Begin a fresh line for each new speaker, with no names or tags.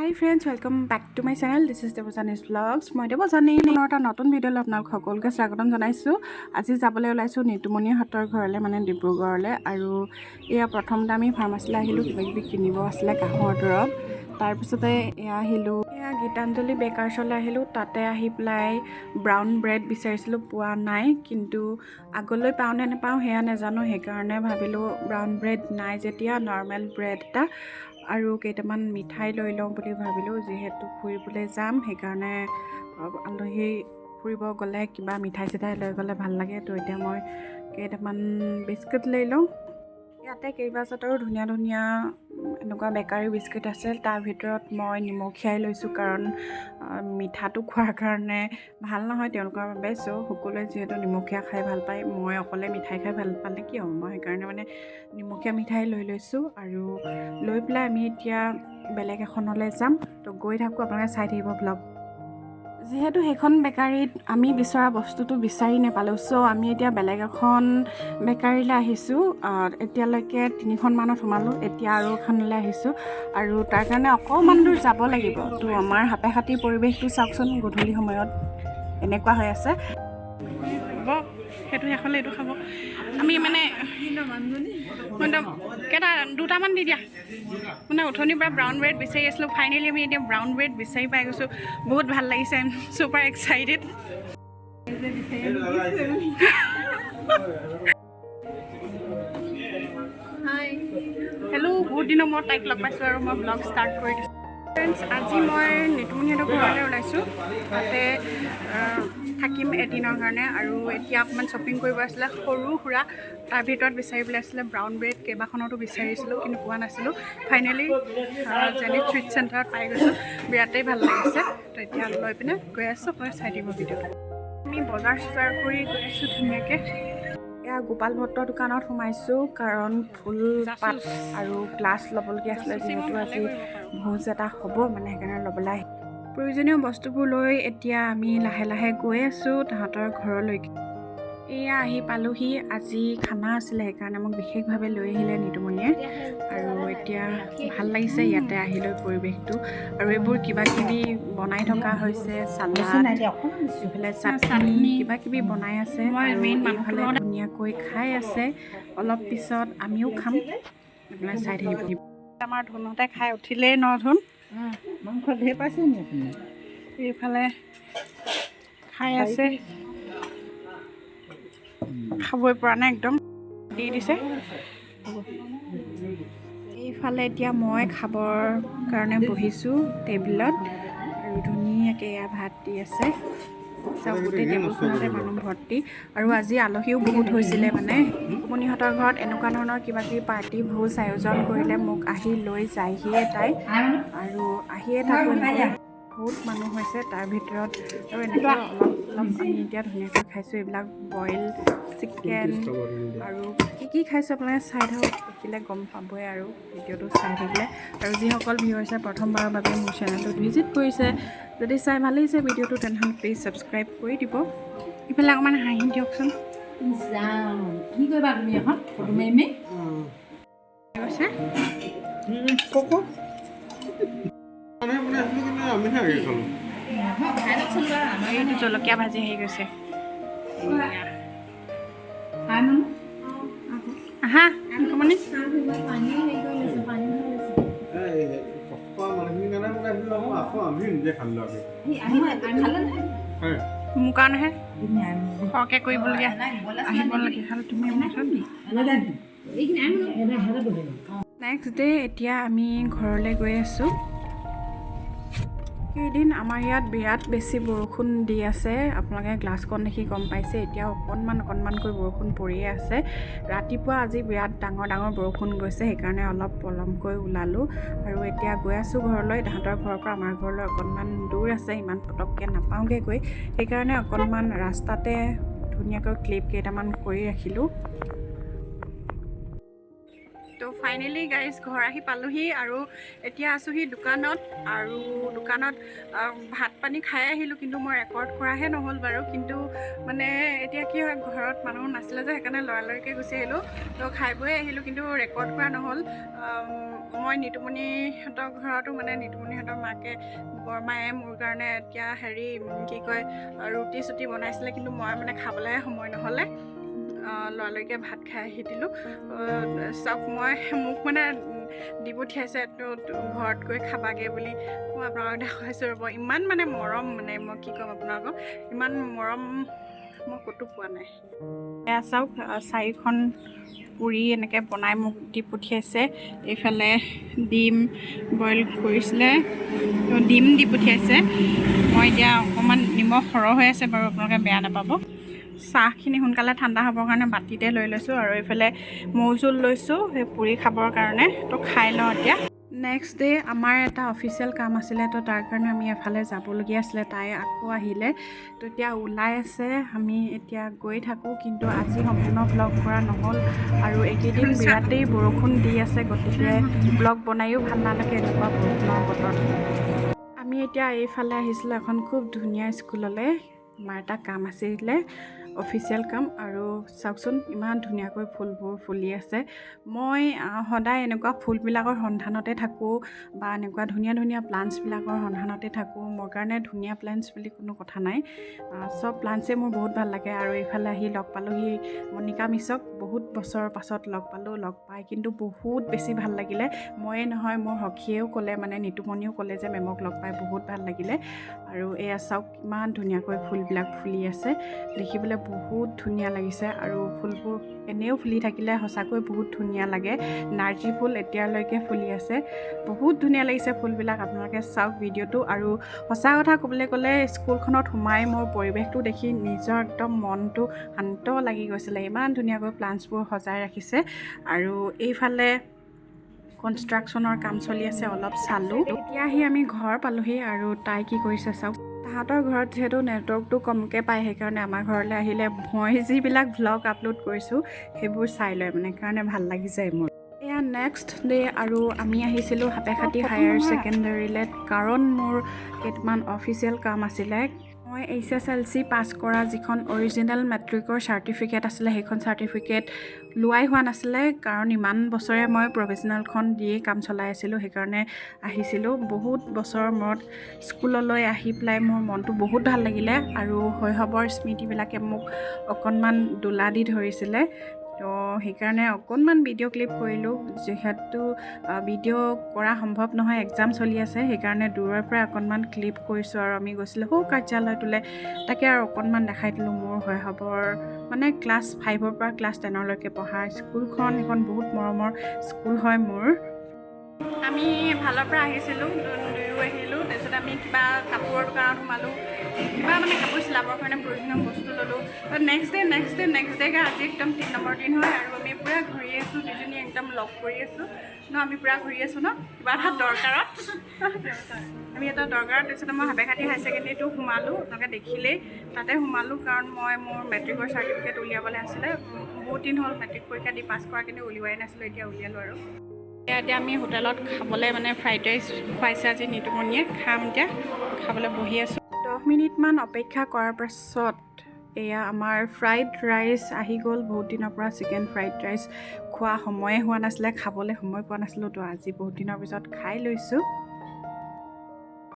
Hi friends, welcome back to my channel. This is Assamese vlogs. মই দেৱজানী এটা নতুন ভিডিঅ'লৈ আপোনালোক সকলোকে স্বাগতম জনাইছো। আজি যাবলৈ ওলাইছো নিতুমণি হাতৰ ঘৰলৈ মানে ডিব্ৰুগড়লৈ আৰু এয়া প্ৰথমতে আমি ফাৰ্মাচীলৈ আহিলো কিবা কিবি কিনিব আছিল কাহৰ দৰৱ। তাৰ পিছতে এয়া আহিলো এয়া গীতাঞ্জলি বেকাৰ্ছলৈ আহিলো তাতে আহি প্লাই ব্ৰাউন ব্ৰেড বিচাৰিছিলো পোৱা নাই কিন্তু আগলৈ পাও নে নাপাও হেয়া নাজানো সেইকাৰণে ভাবিলো ব্ৰাউন ব্ৰেড নাই যেতিয়া নৰ্মেল ব্ৰেড এটা আৰু কেইটামান মিঠাই লৈ লওঁ বুলি ভাবিলো যেহেতু ফুৰিবলৈ যাম সেইকাৰণে আলহী ফুৰিব গ'লে কিবা মিঠাই চিঠাই লৈ গ'লে ভাল লাগে তো এতিয়া মই কেইটামান বিস্কুট লৈ লওঁ ইয়াতে কেইবাজাতৰো ধুনীয়া ধুনীয়া এনেকুৱা বেকাৰী বিস্কুট আছে তাৰ ভিতৰত মই নিমখীয়াই লৈছোঁ কাৰণ মিঠাটো খোৱাৰ কাৰণে ভাল নহয় তেওঁলোকৰ বাবে চ' সকলোৱে যিহেতু নিমখীয়া খাই ভাল পায় মই অকলে মিঠাই খাই ভাল পালে কি হ'ব মই সেইকাৰণে মানে নিমখীয়া মিঠাই লৈ লৈছোঁ আৰু লৈ পেলাই আমি এতিয়া বেলেগ এখনলৈ যাম তো গৈ থাকোঁ আপোনালোকে চাই থাকিব ব্লগ যিহেতু সেইখন বেকাৰীত আমি বিচৰা বস্তুটো বিচাৰি নাপালোঁ চ' আমি এতিয়া বেলেগ এখন বেকাৰীলৈ আহিছোঁ এতিয়ালৈকে 3খন মানত সোমালোঁ এতিয়া আৰু এখনলৈ আহিছোঁ আৰু তাৰ কাৰণে অকণমান দূৰ যাব লাগিব তো আমাৰ হাতে হাতি পৰিৱেশটো চাওকচোন গধূলি সময়ত এনেকুৱা হৈ আছে সেইটো শেষলৈ এইটো খাব আমি মানে কেইটা দুটামান দি দিয়া মানে উঠনিৰ পৰা ব্ৰাউন ব্ৰেড বিচাৰি আছিলোঁ ফাইনেলি আমি এতিয়া ব্ৰাউন ব্ৰেড বিচাৰি পাই গৈছোঁ বহুত ভাল লাগিছে I am super excited hello' বহুত দিনৰ মূৰত তাইক লগ পাইছোঁ আৰু মই ব্লগ ষ্টাৰ্ট কৰি দিছোঁ ফ্ৰেণ্ডছ আজি মই নিতুমণিহঁতৰ ঘৰলৈ ওলাইছোঁ তাতে থাকিম এদিনৰ কাৰণে আৰু এতিয়া অকণমান শ্বপিং কৰিব আছিলে সৰু সুৰা তাৰ ভিতৰত বিচাৰিবলৈ আছিলে ব্ৰাউন ব্ৰেড কেইবাখনতো বিচাৰিছিলোঁ কিন্তু পোৱা নাছিলোঁ ফাইনেলি যেনে ট্ৰিট চেণ্টাৰত পাই গৈছোঁ বিৰাটেই ভাল লাগিছে তো এতিয়া লৈ পিনে গৈ আছোঁ আপোনাৰ চাই দিব ভিডিঅ'টো আমি বজাৰ চজাৰ কৰি গৈ আছোঁ ধুনীয়াকৈ এয়া গোপাল ভট্টৰ দোকানত সোমাইছোঁ কাৰণ ফুল পাত আৰু গ্লাছ ল'বলগীয়া আছিলে যিহেতু আজি ভোজ এটা হ'ব মানে সেইকাৰণে ল'বলৈ প্ৰয়োজনীয় বস্তুবোৰ লৈ এতিয়া আমি লাহে লাহে গৈ আছোঁ তাহাঁতৰ ঘৰলৈকে এয়া আহি পালোহি আজি খানা আছিলে সেইকাৰণে মোক বিশেষভাৱে লৈ আহিলে নিতুমণিয়ে আৰু এতিয়া ভাল লাগিছে ইয়াতে আহিলৈ পৰিৱেশটো আৰু এইবোৰ কিবা কিবি বনাই থকা হৈছে চালাড এইফালে চাটনি কিবা কিবি বনাই আছে আৰু এইফালে ধুনীয়াকৈ খাই আছে অলপ পিছত আমিও খাম আপোনাক চাই থাকিব আমাৰ ধুনতে খাই উঠিলেই নধুন
মাংস ধেৰ পাইছে নি আপুনি
এইফালে খাই আছে খাবই পৰা নাই একদম দি দিছে এইফালে এতিয়া মই খাবৰ কাৰণে বহিছোঁ টেবুলত আৰু ধুনীয়াকৈ এয়া ভাত দি আছে চব গোটেই টেবুলখনতে মানুহ ভৰ্তি আৰু আজি আলহীও বহুত হৈছিলে মানে নিতুমণিহঁতৰ ঘৰত এনেকুৱা ধৰণৰ কিবা কিবি পাৰ্টি ভোজ আয়োজন কৰিলে মোক আহি লৈ যায়হিয়ে তাই আৰু আহিয়ে থাকোঁ বহুত মানুহ হৈছে তাৰ ভিতৰত আৰু এনেকুৱা অলপ অলপ আমি এতিয়া ধুনীয়াকৈ খাইছোঁ এইবিলাক বইল চিকেন আৰু কি খাইছোঁ আপোনালোকে চাই থাকক দেখিলে গম পাবই আৰু ভিডিঅ'টো চাই থাকিলে আৰু যিসকল ভিউৱাৰ্ছে প্ৰথমবাৰৰ বাবে মোৰ চেনেলটোত ভিজিট কৰিছে যদি চাই ভাল লাগিছে ভিডিঅ'টো তেনেহ'লে প্লিজ ছাবস্ক্ৰাইব কৰি দিব ইফালে অকণমান হাঁহি দিয়কচোন
কি কৰিবা তুমি এখন ফটো মাৰিমে
কৈছে এইটো জলকীয়া ভাজি আহি গৈছে আহা মানে মোৰ কাৰণেহে সৰহকৈ কৰিবলগীয়া আহিবলগীয়া খালি তুমি নেক্সট ডে এতিয়া আমি ঘৰলৈ গৈ আছোঁ সেইদিন আমাৰ ইয়াত বিৰাট বেছি বৰষুণ দি আছে আপোনালোকে গ্লাছখন দেখি গম পাইছে এতিয়া অকণমানকৈ বৰষুণ পৰিয়ে আছে ৰাতিপুৱা আজি বিৰাট ডাঙৰ বৰষুণ গৈছে সেইকাৰণে অলপ পলমকৈ ওলালোঁ আৰু এতিয়া গৈ আছোঁ ঘৰলৈ তাহাঁতৰ ঘৰৰ পৰা আমাৰ ঘৰলৈ অকণমান দূৰ আছে ইমান পটককৈ নাপাওঁগৈ গৈ সেইকাৰণে অকণমান ৰাস্তাতে ধুনীয়াকৈ ক্লিপ কেইটামান কৰি ৰাখিলোঁ তো ফাইনেলি গাইজ ঘৰ আহি পালোহি আৰু এতিয়া আছোঁহি দোকানত আৰু দোকানত ভাত পানী খাই আহিলোঁ, কিন্তু মই ৰেকৰ্ড কৰাহে নহ'ল বাৰু। কিন্তু মানে এতিয়া কি হয়, ঘৰত মানুহ নাছিলে যে সেইকাৰণে লৰালৰিকৈ গুচি আহিলোঁ। তো খাই বৈ আহিলোঁ, কিন্তু ৰেকৰ্ড কৰা নহ'ল। মই নিতুমণিহঁতৰ ঘৰতো মানে নিতুমণিহঁতৰ মাকে বৰমায়ে মোৰ কাৰণে এতিয়া কি কয় ৰুটি চুটি বনাইছিলে, কিন্তু মই মানে খাবলৈ সময় নহ'লে লৰালৰিকৈ ভাত খাই আহি দিলোঁ। চাওক মোক মানে দি পঠিয়াইছে ঘৰত গৈ খাবাগৈ বুলি। মই আপোনালোকক দেখুৱাইছোঁ ৰ'ব, ইমান মানে মৰম, মানে মই কি ক'ম আপোনালোকক, ইমান মৰম মই ক'তো পোৱা নাই। এয়া চাওক 4খন পুৰি এনেকৈ বনাই মোক দি পঠিয়াইছে। এইফালে ডিম বইল কৰিছিলে, ডিম দি পঠিয়াইছে। মই এতিয়া অকণমান নিমখ সৰহ হৈ আছে বাৰু, আপোনালোকে বেয়া নাপাব। চাহখিনি সোনকালে ঠাণ্ডা হ'বৰ কাৰণে বাতিতে লৈ লৈছোঁ আৰু এইফালে মৌ জোল লৈছোঁ সেই পুৰি খাবৰ কাৰণে। তো খাই লওঁ এতিয়া। নেক্সট ডে আমাৰ এটা অফিচিয়েল কাম আছিলে, তো তাৰ কাৰণে আমি এফালে যাবলগীয়া আছিলে। তাই আকৌ আহিলে, তো এতিয়া ওলাই আছে, আমি এতিয়া গৈ থাকোঁ। কিন্তু আজি সম্পূৰ্ণ ব্লগ কৰা নহ'ল আৰু এইকেইদিন বিৰাটেই বৰষুণ দি আছে, গতিকে ব্লগ বনায়ো ভাল নালাগে এনেকুৱা বৰষুণৰ বতৰত। আমি এতিয়া এইফালে আহিছিলোঁ এখন খুব ধুনীয়া স্কুললৈ। আমাৰ এটা কাম আছিলে, অফিচিয়েল কাম। আৰু চাওকচোন ইমান ধুনীয়াকৈ ফুলবোৰ ফুলি আছে। মই সদায় এনেকুৱা ফুলবিলাকৰ সন্ধানতে থাকোঁ, বা এনেকুৱা ধুনীয়া ধুনীয়া প্লাণ্টছবিলাকৰ সন্ধানতে থাকোঁ। মোৰ কাৰণে ধুনীয়া প্লাণ্টছ বুলি কোনো কথা নাই, চব প্লাণ্টছেই মোৰ বহুত ভাল লাগে। আৰু এইফালে আহি লগ পালোঁহি মণিকা মিছক, বহুত বছৰৰ পাছত লগ পালোঁ। লগ পাই কিন্তু বহুত বেছি ভাল লাগিলে। ময়ে নহয়, মোৰ সখীয়েও ক'লে, মানে নিতুমণিও ক'লে যে মেমক লগ পাই বহুত ভাল লাগিলে। আৰু এয়া চাওক ইমান ধুনীয়াকৈ ফুলবিলাক ফুলি আছে, দেখিবলৈ বহুত ধুনীয়া লাগিছে। আৰু ফুলবোৰ এনেও ফুলি থাকিলে সঁচাকৈ বহুত ধুনীয়া লাগে। নাৰ্জী ফুল এতিয়ালৈকে ফুলি আছে, বহুত ধুনীয়া লাগিছে ফুলবিলাক। আপোনালোকে চাওক ভিডিঅ'টো। আৰু সঁচা কথা ক'বলৈ গ'লে স্কুলখনত সোমাই মোৰ পৰিৱেশটো দেখি নিজৰ একদম মনটো শান্ত লাগি গৈছিলে। ইমান ধুনীয়াকৈ প্লাণ্টছবোৰ সজাই ৰাখিছে। আৰু এইফালে কনষ্ট্ৰাকশ্যনৰ কাম চলি আছে, অলপ চালোঁ। এতিয়া আহি আমি ঘৰ পালোঁহি আৰু তাই কি কৰিছে চাওক। তাহাঁতৰ ঘৰত যিহেতু নেটৱৰ্কটো কমকৈ পায়, সেইকাৰণে আমাৰ ঘৰলৈ আহিলে মই যিবিলাক ভ্লগ আপলোড কৰিছোঁ সেইবোৰ চাই লয়, মানে কাৰণে ভাল লাগিছে মোৰ। এয়া নেক্সট ডে আৰু আমি আহিছিলোঁ হাতেখাটি হায়াৰ ছেকেণ্ডেৰীলৈ, কাৰণ মোৰ কেইটামান অফিচিয়েল কাম আছিলে। মই HSLC পাছ কৰা যিখন অৰিজিনেল মেট্ৰিকৰ চাৰ্টিফিকেট আছিলে, সেইখন চাৰ্টিফিকেট লোৱাই হোৱা নাছিলে, কাৰণ ইমান বছৰে মই প্ৰফেচনেলখন দিয়েই কাম চলাই আছিলোঁ। সেইকাৰণে আহিছিলোঁ বহুত বছৰৰ মূৰত স্কুললৈ আহি পেলাই মোৰ মনটো বহুত ভাল লাগিলে। আৰু শৈশৱৰ স্মৃতিবিলাকে মোক অকণমান দোলা দি ধৰিছিলে। তো সেইকাৰণে অকণমান ভিডিঅ' ক্লিপ কৰিলোঁ, যিহেতু ভিডিঅ' কৰা সম্ভৱ নহয়, এক্সাম চলি আছে। সেইকাৰণে দূৰৰ পৰা অকণমান ক্লিপ কৰিছোঁ। আৰু আমি গৈছিলোঁ সৌ কাৰ্যালয়টোলৈ, তাকে আৰু অকণমান দেখাই দিলোঁ মোৰ শৈশৱৰ, মানে ক্লাছ 5ৰ পৰা ক্লাছ 10লৈকে পঢ়া স্কুলখন। সেইখন বহুত মৰমৰ স্কুল হয় মোৰ। আমি এফালৰ পৰা আহিছিলোঁ, দুয়ো আহিলোঁ। তাৰপিছত আমি কিবা কাপোৰৰ দোকানত সোমালোঁ, কিবা মানে কাপোৰ চিলাবৰ কাৰণে প্ৰয়োজনীয় বস্তু ল'লোঁ। নেক্সট ডে আজি একদম 3 নম্বৰ দিন হয় আৰু আমি পূৰা ঘূৰি আছোঁ, দুজনী একদম লগ কৰি আছোঁ ন, আমি পূৰা ঘূৰি আছোঁ ন, কিবা এটা দৰকাৰত। আমি এটা দৰকাৰত, তাৰপিছত মই হাতেখাটি হায়াৰ ছেকেণ্ডেৰীটো সোমালোঁ, আপোনালোকে দেখিলেই। তাতে সোমালোঁ কাৰণ মই মোৰ মেট্ৰিকৰ চাৰ্টিফিকেট উলিয়াবলৈ আছিলে। বহুত দিন হ'ল মেট্ৰিক পৰীক্ষা দি পাছ কৰা, কিন্তু উলিওৱাই নাছিলোঁ, এতিয়া উলিয়ালোঁ। আৰু এতিয়া আমি হোটেলত খাবলৈ, মানে ফ্ৰাইড ৰাইচ খুৱাইছে আজি নিতুমণিয়ে, খাম এতিয়া। খাবলৈ বহি আছোঁ। 10 মিনিটমান অপেক্ষা কৰাৰ পাছত এয়া আমাৰ ফ্ৰাইড ৰাইচ আহি গ'ল। বহুত দিনৰ পৰা চিকেন ফ্ৰাইড ৰাইচ খোৱা সময়ে হোৱা নাছিলে, খাবলৈ সময় পোৱা নাছিলোঁ। তো আজি বহুত দিনৰ পিছত খাই লৈছোঁ।